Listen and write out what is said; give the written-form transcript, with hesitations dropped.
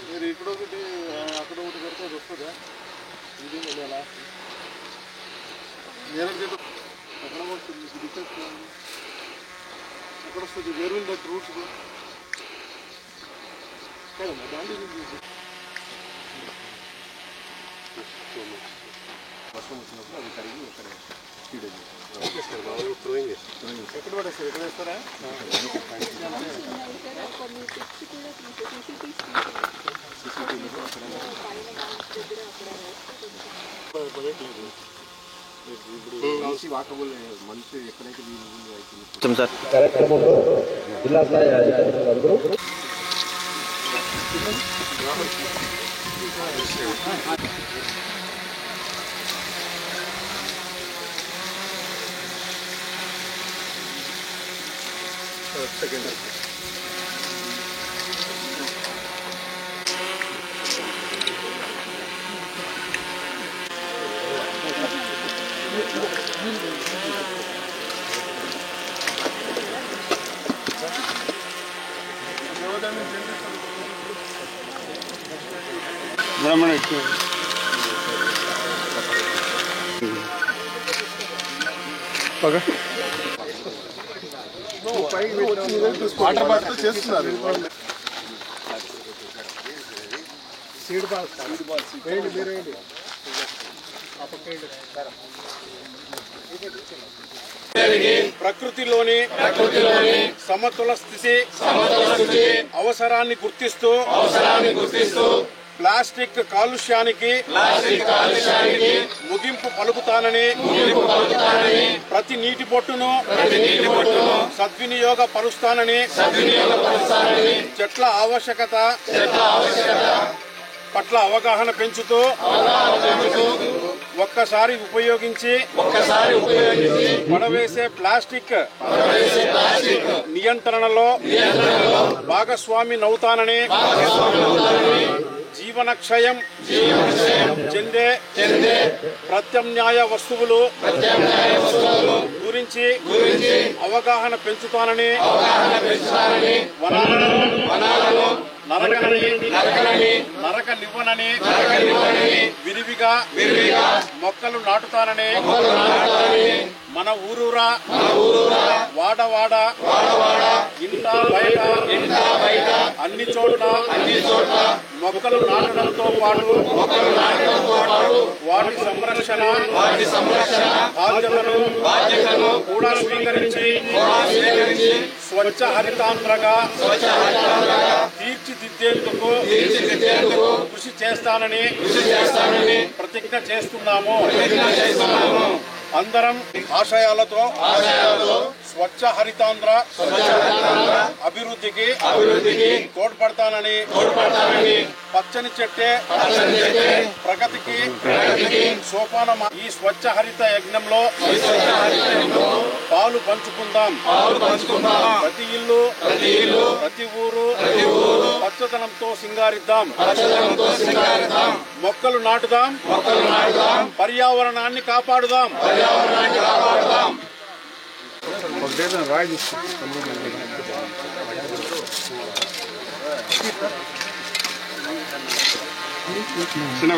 మీరు ఇక్కడ ఒకటి అక్కడ ఒకటి పెడితే అది వస్తుందా? ఇది లాస్ట్ ఎక్కడ వస్తుంది? డిఫెక్ట్ ఎక్కడ వస్తుంది? వేరు దట్ రూట్స్ కదమ్మా దాంట్లో వర్షం వచ్చినప్పుడు అది కడిగి ఇక్కడ స్పీడ్ అయింది. ఎక్కడ పడేస్తారు? ఎక్కడ వేస్తారా? వాకబుల్ మంచి ఎక్కడైతే సార్ కార్యక్రమంలో జిల్లా స్థాయి అధికారులందరూ సెకండ్ బ్రాహ్మణ వాటర్ బాటిల్ చేస్తున్నారు. సీడ్ బాల్స్ వేయండి, మీరు వేయండి. ప్రకృతిలోని సమతుల స్థితి అవసరాన్ని గుర్తిస్తూ ప్లాస్టిక్ కాలుష్యానికి ముగింపు పలుకుతానని ప్రతి నీటి బొట్టును సద్వినియోగ పరుస్తానని చెట్ల ఆవశ్యకత పట్ల అవగాహన పెంచుతూ ఒక్కసారి ఉపయోగించి పడవేసే ప్లాస్టిక్ నియంత్రణలో భాగస్వామి నవుతానని జీవనక్షయం చెందే ప్రత్యామ్నాయ వస్తువులు గురించి అవగాహన పెంచుతానని వనాలను నరకనివ్వనని విరివిగా మొక్కలు నాటుతానని మన ఊరూరా వాడవాడ ఇంటా బయట అన్ని చోట్ల మొక్కలు నాటడంతో పాటు వాటి సంరక్షణ బాధ్యతను కూడా స్వీకరించి స్వచ్ఛ హరితాంధ్రగా తీర్చిదిద్దేందుకు కృషి చేస్తానని ప్రతిజ్ఞ చేస్తున్నాము. అందరం ఆశయాలతో స్వచ్ఛ హరితాంధ్ర అభివృద్ధికి తోడ్పడతానని పచ్చని చెట్టే ప్రగతికి సోపానం. ఈ స్వచ్ఛ హరిత యజ్ఞంలో పాలు పంచుకుందాం. ప్రతి ఇల్లు ప్రతి ఊరు పచ్చదనంతో సింగారిద్దాం. మొక్కలు నాటుదాం. పర్యావరణాన్ని కాపాడుదాం. చిన్న